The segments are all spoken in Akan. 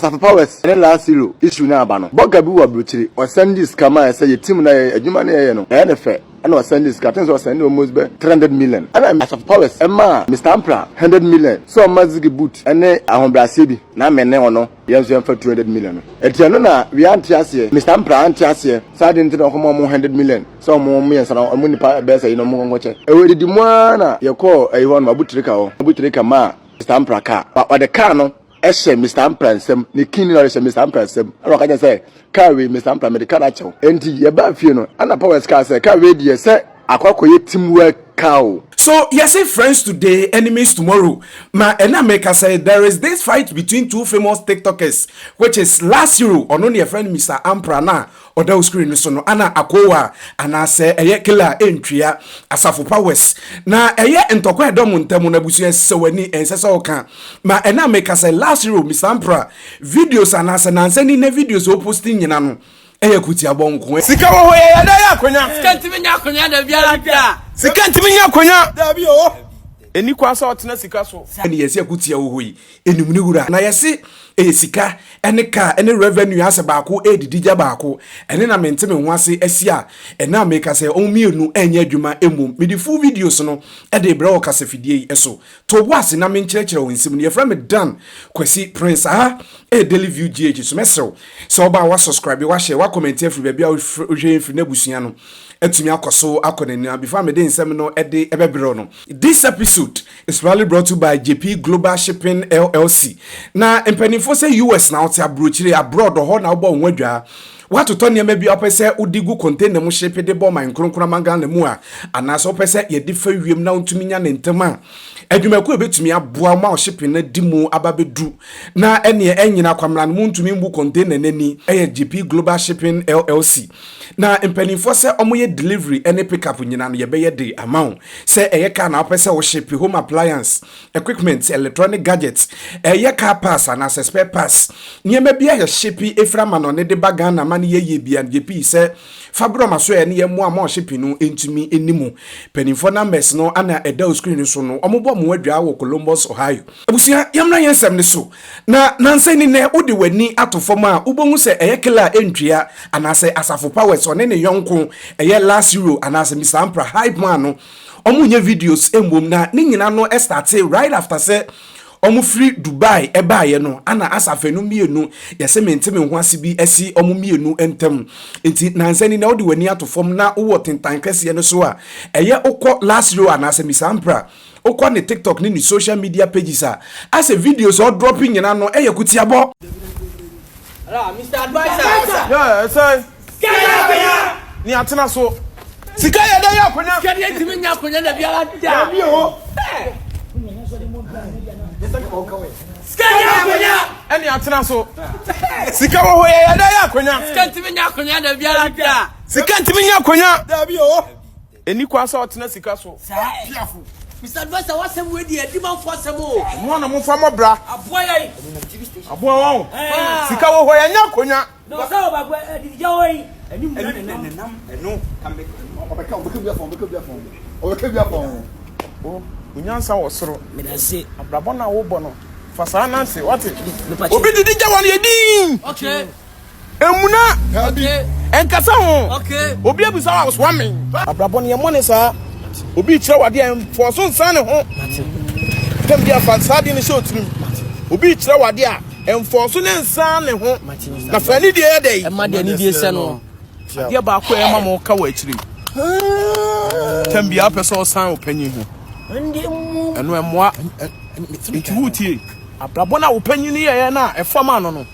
as a powers and last zero issue na aba no boga bi wa brochiri o send this kama say team na adwuma na ye no na fe and was send this cartons was send almost 300 million and as of powers Emma Mr. Ampra 100 million so mazigi boot and ahombrase bi na mene ono yenso yemfa 200 million etiano na we antiase Mr. Ampra antiase sade nti no komo 100 million so mo yensa na mo nipa be say no mo ngoche e di mo na ye call e won abutirika ma Mr. Ampra car but the car no Eshe Mr. Ampra nsem ni kini na Eshe Mr. Ampra nsem aro ka say car we Mr. Ampra medical achew enti ye ba fie no ana powers car say car we dey say akwakoye teamwork cow. So you say friends today, enemies tomorrow. Ma Enameka said there is this fight between two famous TikTokers, which is last year on only a friend Mr. Ampra na or those screen so Anna Akowa and I say a killer entria Asafu Powers. Na a year and tokwa domuntemu na busu so weni and sasoka. Ma Enameka said last year Mr. Ampra videos and as an sending videos o posting yinano. Kuti abonko sika wo ho ye da ya akonya sika ntimi nya akonya da biara da sika ntimi nya akonya da bi o eni kwa so otena sika so eni yesi akuti wo ho yi enum ni wura na yesi sika ene ka ene revenue ase baako edidija baako ene na menteme ho ase asia ene ameka se omienu enye adwuma emum me di full videos no e de bra o kase fidie eso to wase na menkyerɛkyerɛ wo nsim ne yefra me dan kwasi prince daily view gh so mesew so ba wa subscribe wa share wa comment every bia o hwe fi na busua no etumi akoso akonani before me de nsem no de ebebro no. This episode is proudly brought to you by JP Global Shipping LLC. Na empanifo say US na oti abrochire abroad ho na obo nwadwa watu to ne bi opese udigu container mu shipe de bo man kronkron manga na mu a anaso opese ye de fa wiem na ntumi nya ne ntema adwumaku ebetumi aboa ma o shipping na dimu ababedu na ene enyina kwamra no ntumi mbu container nani eye GP Global Shipping LLC. Na empanifo say omoye delivery ene pick up nyina no ye be ye de amount say eye ka na opese wo ship home appliance equipment electronic gadgets eye car pass and as spare pass nyema bia ye shipi eframa no ne de baga na mani ye bia JP say fabro maso ye ne ye mu ama shipping no entumi enimu penifo numbers no ana eda screen so no omobo mo adwa wo Columbus Ohio abusia yamna yensem ne so na nansani ne odi wani atofom a ubonhu se eye killer entria anase Asafu Powers one ne yonko eye last euro anase Mr. Ampra hype man no omunye videos embom na ne nyina no start right after say omu free Dubai ebaye no ana asafenu mienu yese menteme ho ase bi esi omu mienu entem enti nansani na odi wani atofom na wo tentan kese no so a eye ukọ last euro anase Mr. Ampra ukọ ne TikTok ni social media pages a as a videos all dropping nyina no eye kutiabo. Mr. Advisor. Yeah, say. Ni atena so. Sika ya da ya akonya. Sika ya ntimi nya akonya da biara da. Bi o. Sika ya akonya. Eni atena so. Sika wo ho ya da ya akonya. Sika ntimi nya akonya da biara da. Sika ntimi nya akonya. Da bi o. Eni kwa so otena sika so. Piafo. Mr. Advisor, what's the way the demon for some more? One of them, bra. A boy, a boy, Sika wo ho ya nya akonya. No, so about the joy. And you no, come back. Oh, unyansa wo soro. Me da say, abrabo na wo bo no. Fasa nanse, what? Obi didi jawan ye din. Okay. Emuna. Okay. Enkasa ho. Okay. Obi abusa wa swamming. Abrabo ne mo ne sa. Obi kire wade en for so nsan ne ho. Tem dia fa sa di ne show trim. Obi kire wade a en for so ne nsan ne ho. Na fa ni die dey. E ma de ni die se no. Dia ba ko e ma mo ka wa akiri. Tem bia person san opanyin ho. Eno emwa ntuhutie. Abrabo na opanyin ye na e fama no no.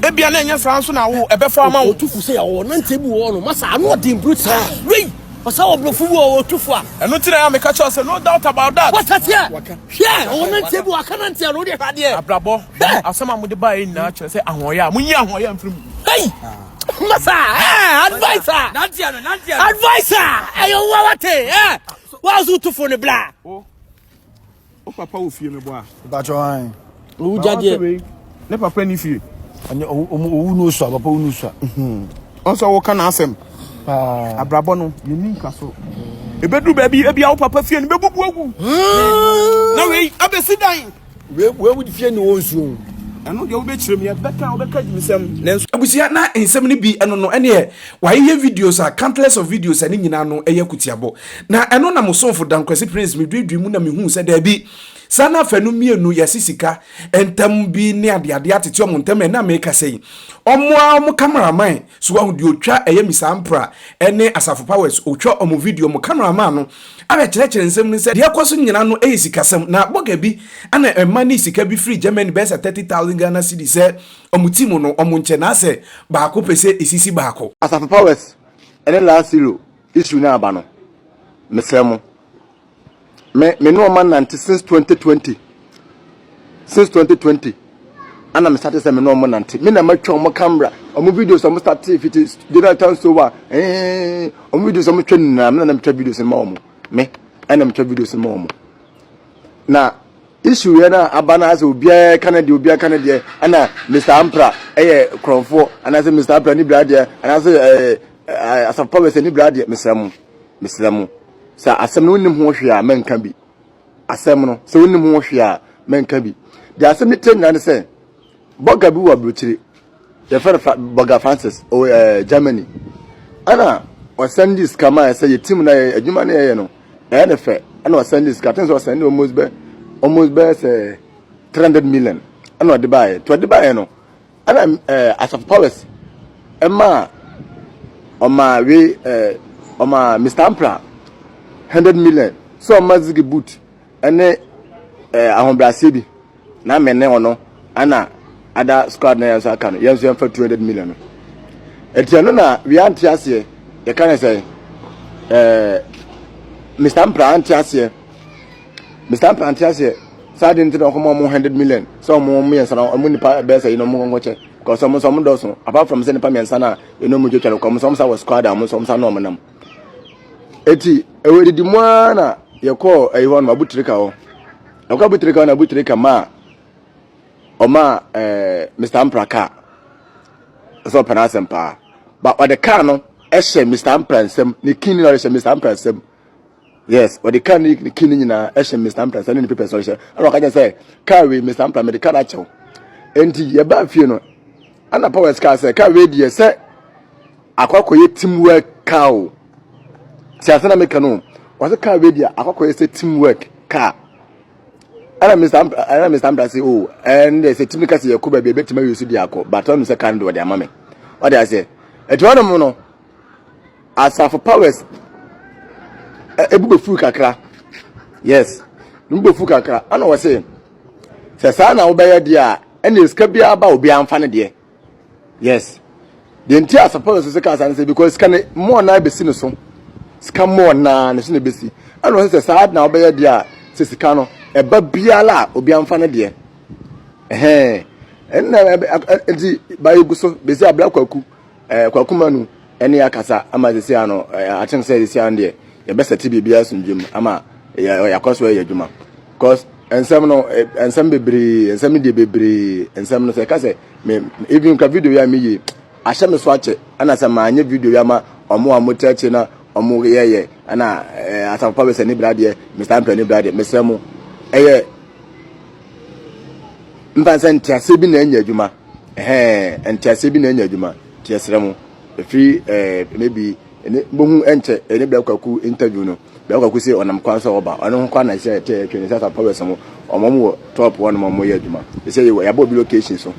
Ebia na enya san so na wo e be fama wo tufu se ya wo na ntebu wo no masa anu odin brute wey osa wo blofu wo tufu a eno tire ya me ka cho say no doubt about that. What at here? Yeah, wo na ntebu aka na ntia no de hade abrabo asema mo de ba yi na cho say ahoya munyi ahoya mfiri mu. Hey! Masa, advisor. Nantia. Advisor. Ayo wawate, wazu tufu ne bla. O papa wo fie me bo a. Ba cho han. Wo jaje. Ne papa ni fie. Anya owu no so papa wu no so. Onso wo kana asem. Abrabo no ye ni nkaso. Ebedu ba bi ebia wo papa fie ne bebubu agu. Na we abesi dan. We would fie ni won so. ɛno deɛ wobɛkyerɛ mu yɛbɛka wobɛka gyimsɛm nanso abusia na ensɛm no bi ɛno no ɛne wayɛ videos a countless of videos ɛne nyinaa no ɛyɛ kutiabɔ na ɛno na mosomfo dankwasi prince medwedwe mu na mehu sɛ daabi sana fanu mienu yɛsi sika entam bi ne adeade atete ɔmo ntam na meka sɛ ɔmo cameraman so wahu de otwa ɛyɛ misampra ɛne asafo powers otwa ɔmo video ɔmo cameraman no abe kyerɛkyerɛ nsɛm no sɛ deɛ kɔso nyina no ɛyɛ sikasɛm na boga bi ana ɛma ne sika bi free Germany bɛsɛ 30,000 Ghana cedis sɛ ɔmo team no ɔmo nkyɛ na sɛ baako pɛsɛ esisi baako asafo powers ɛne last zero issue na aba no mesrɛ me no man nante since 2020 ana me start say me no man nante me na matwa omo camera omo videos omo start fit dinner time so wa omo videos omo twa na me na matwa videos ma omo me ana matwa videos ma omo na issue ya na abana as obia Canada ana Mr Ampra kronfo ana say Mr Ampra ni brade ana say asafo powers ni brade mesramo sa asem no nim ho hwe a menka bi asem no so nim ho hwe a menka bi de asem ni tenna ne se boga bi wa brochire de fa boga Francis o Germany ana o send this kama say team na adwuma na ye no ne fe ana o send this captain so send almost be say 300 million ana o de buy no ana asaf powers ema oma we oma Mr Ampra 100 million so mazigi boot ene ahombrase bi na menne ono ana ada squad na yanso aka no yanso yamfa 200 million etiano na wi antiase ye kan say Mr Ampra antiase sade nti no komo 100 million so mo miensa na mo nipa be say no mo ngoche because some doso apart from say nipa miensa na eno mo jotwa ko mo some sa was squad am some sa no mo nam eti ewedi di mwana yeko ayiwon mabutrika ho akwa butrika na butrika ma oma Mr Ampra ka so panasem pa but what the car no ehye Mr Ampra nsem ni kini no ehye Mr Ampra nsem yes what the car ni kini nyina ehye Mr Ampra nsem ni people so ehye ana ka say car we Mr Ampra me the car achew enti ye ba fie no ana powers car say car we die say akwakoye teamwork car Siasana meka no was a car radio akoko say teamwork car ana Mr Ampra say oh and they say team ka say yakuba be betima use di akọ but on say kan do dey amame what they say etwano mo no asafo powers ebugo fu kakra yes nugo fu kakra ana wo say sa na wo be ye dia ene ska bia ba obi amfa ne de yes the entire suppose say ka say because can more na be sino so scam more na ne so na besi ana say sad na obeye dia se sika no e ba biala obi amfa ne de enna enti ba yeguso besi abla kwaku manu ene akasa ama se ano achen say se an de ye be seti bibia sunjum ama yakoso ye adwuma because ensem no ensem bebre ensem de bebre ensem no se ka se even ka video ya meyi ahye me so ache ana se ma anya video ya ma omo amotache na omo yeye ana asafo powers ni brade Mr Ampra ni brade mesremo mfansa ntiase bi na anya adwuma ntiase bi na anya adwuma tiesremo free maybe bohu enche ene bla kwaku interview no bla kwaku say onam kwan so oba ono kwa na say te twene asafo powers mo omo top one mo ye adwuma say ya bo bi location so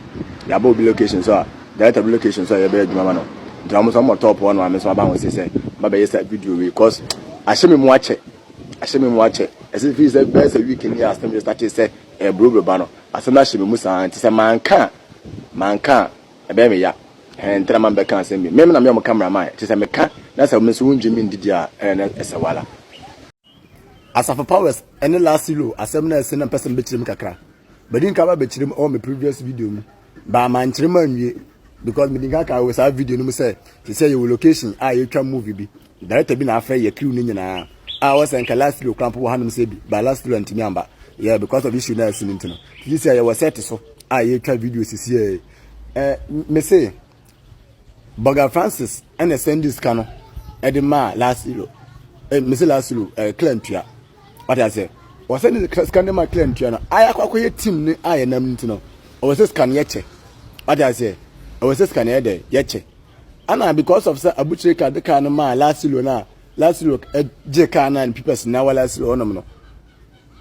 director location so ya be adwuma ma no drama some top one am so ba won say ba be yes video because ashemi mu ache as if is the best week in here system start say bro ba no asema ashemi mu san ti say manka e be me ya entra man be kan say me na me cameraman ti say me ka na say me so unjimi ndidi a na esewala asafo powers any last zero asem na ese na person be chirim kakra badin ka ba be chirim all my previous video mu ba man chirim anwie because me dinga ka we sa video no say your location you twa movie bi director bi na afre ye crew ni nyina was en last zero cramp wo hanum say bi ba last zero antimi amba yeah because of issue na sin ntino this year you set so you twa video sisi me say Boga Francis and send this cano edema last zero me say last zero clear Ntua what I say was send the scandal my clear Ntua na akwakoye team ni nam ntino was a scan yeche. What I say? I was a scan yeche. And because of a butcher car, the car no man last look a J car and people now last no.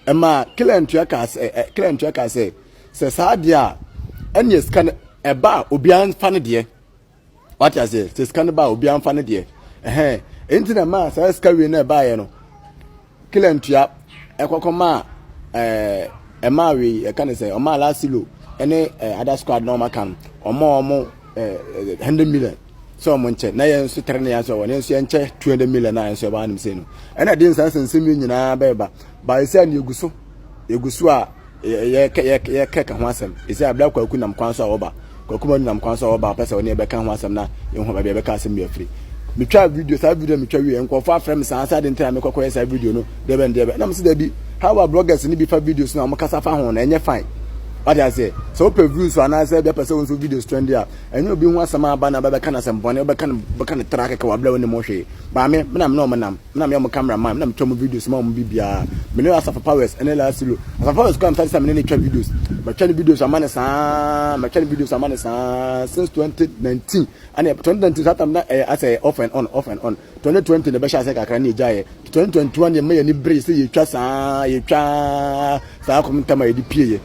Emma killing tracker say, says Sadia, and yes, can a bar Obian funny dear. What I say? Says can a bar Obian funny dear. Into the mass, I scurry in a buy, killing trap, a cocoma, a Mary, a can say, or my last silo, any other squad normal can, or more 100 million. So monche na yen so tere na ya so won so enche 200 million na so ba nim say no and I didn't sense nsemi nyina beba ba say na egusu a ye keka ho asem isi abla kwaku nam kwan so oba kwaku ma nam kwan so oba pese woni e beka ho asem na ye ho ba be beka asem be afri me twa video sa video me twa wi enko fa frame sa asa de ntira me kokko sa video no de na me se da bi how our bloggers ni bi fa videos na mo kasa fa ho na enye fine. What I say? So per views and I say be person so videos trend there. And you be one sama ba na ba kana some bone be kana track ka wa bla woni mo hwe. Ba me na me no manam. Na me am cameraman, na me twa mo videos ma mo bibia. Me no Asafa Powers and last lo. Asafa Powers come tell say me no twa videos. But twa videos amane sa, me twa videos amane sa since 2019. And 2019 that am na I say off and on. 2020 the be sha say kakra ni jaye. 2021 ye me ni brace ye twa sa komenta ma ye di pie.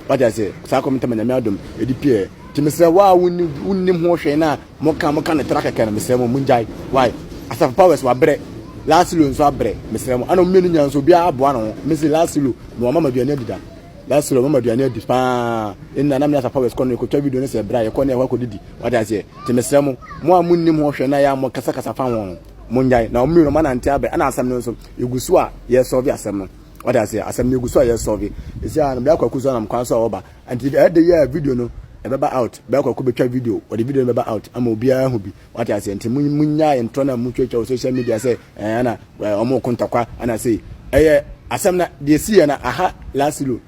What I say, Sakom Tamanadum, Edipie, Timisa, wow, wouldn't more shena, Moka Mokana Tracker can, Mr. Munjai. Why? Asafa Powers were bread. Last Lu and Sabre, Mr. I don't millions will be a one, Mrs. Lassulu, no Mamma Dianeda. Last Lu, Mamma Dianeda, in the Namasa Powers Corner, could tell you don't say, Bray, Corner, what could it? What I say, Timisamo, more Munim Hoshena, Mokasaka found Munjai, now Miro and Tabe, and some news of Yugusua, yes, of Yasam. What I say, as a new guy, yes, Sovi. It's a black cousin, I'm cancer over. And if the year video no, a out, back or could be video, or the video out, I'm will be a hobby. What I say, and Munya and Trona Mutual social media say, Anna, well, more contact, and I say, I some they see and aha last look.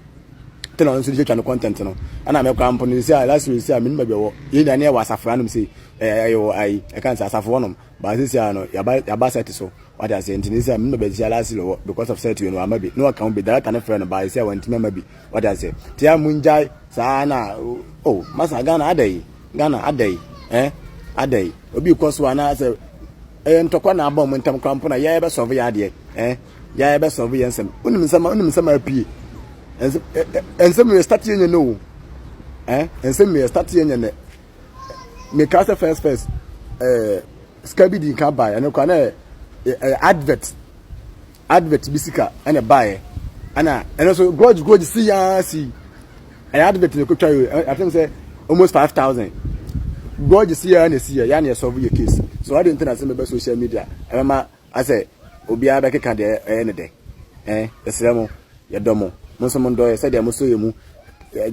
Tell on social content, and I'm a company, say, last week, say, I mean, maybe you near was a friend, say, I can't say, I one of them, but this year, no, your bass so. What I say, and this is last because of certain, you know, maybe no account be that kind of friend, but I say, when maybe what I say, Tia Munjai, Sana, oh, Massa Ghana a day, a day, Obi Coswana, say, and Tokana bomb when Tom Crampona, ya best of the ya best of the answer, some P. And some may start in know, and some may start in me cast first, Scabby didn't come by, and no can advert bisika and a buy and also grudge see an advert in the I think say almost 5,000 grudge see and see ya solve your case. So I didn't think I about social media. I say obi abeke ka de any day esremo ya domo monsomondo said ya muso yemu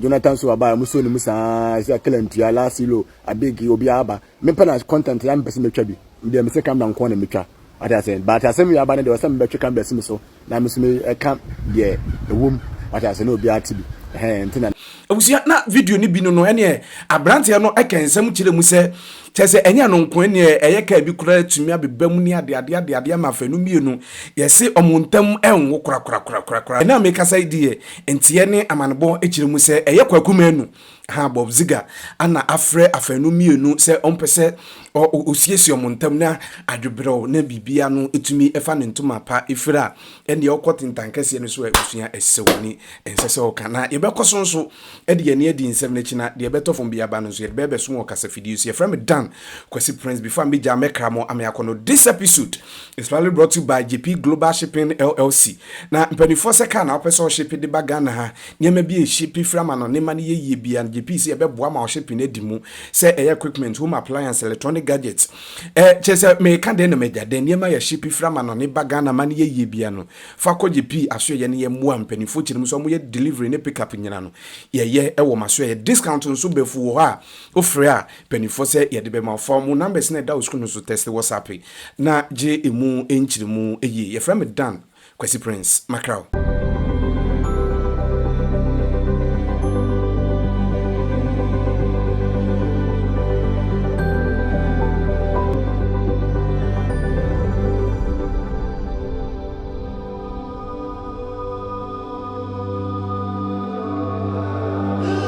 Jonathan so aba muso ni musa say Ntua last lo abegi obi aba me pana content ya mpese metwa bi me me say come down corner metwa. What I said, but I said, you are there was some better can be so. Now, Miss Me, can't be a womb. What I said, no, be active. And obusia na video ni bi no ene abrante no ekensem kire mu se chese enya no nko ene eye ka bi kura tumi abebam ni ade ma fanu mienu yesi omontam enwo kura na me kasa die entie ne amanebo ekire mu se eye kwakumanu ha Bob Ziga ana afre afanu mienu se ompese osiesi omontam na adwebro na bibia no etumi efa ne ntoma pa efira ene okotintankese ne so esua esewani ensese okana yebekoso nso edi ene edi nsem na china de beto from biaba no so ye bebe so kasa fidius ye from Dan Kwesi Prince before me jam kramo ameakono. This episode is probably brought to you by JP Global Shipping LLC. Na mpanifo se ka na opese ship de bagana ha niam bi e ship from anonima ne ye bia JP se ye beboa ma shipping edimu se equipment home appliance electronic gadgets chese me ka de no meja de niam ya ship from anonima bagana ma ne ye bia no fa ko JP aso ye ne ye moa mpanifo chirim so mo ye delivery ne pick up nyina no ye ewo maso ye discount nso befu wo ha ofre a mpanifo se ye de be ma form numbers na da uskunu so test WhatsApp na je emu enchirimu ye from Dan Kwesi Prince Macau.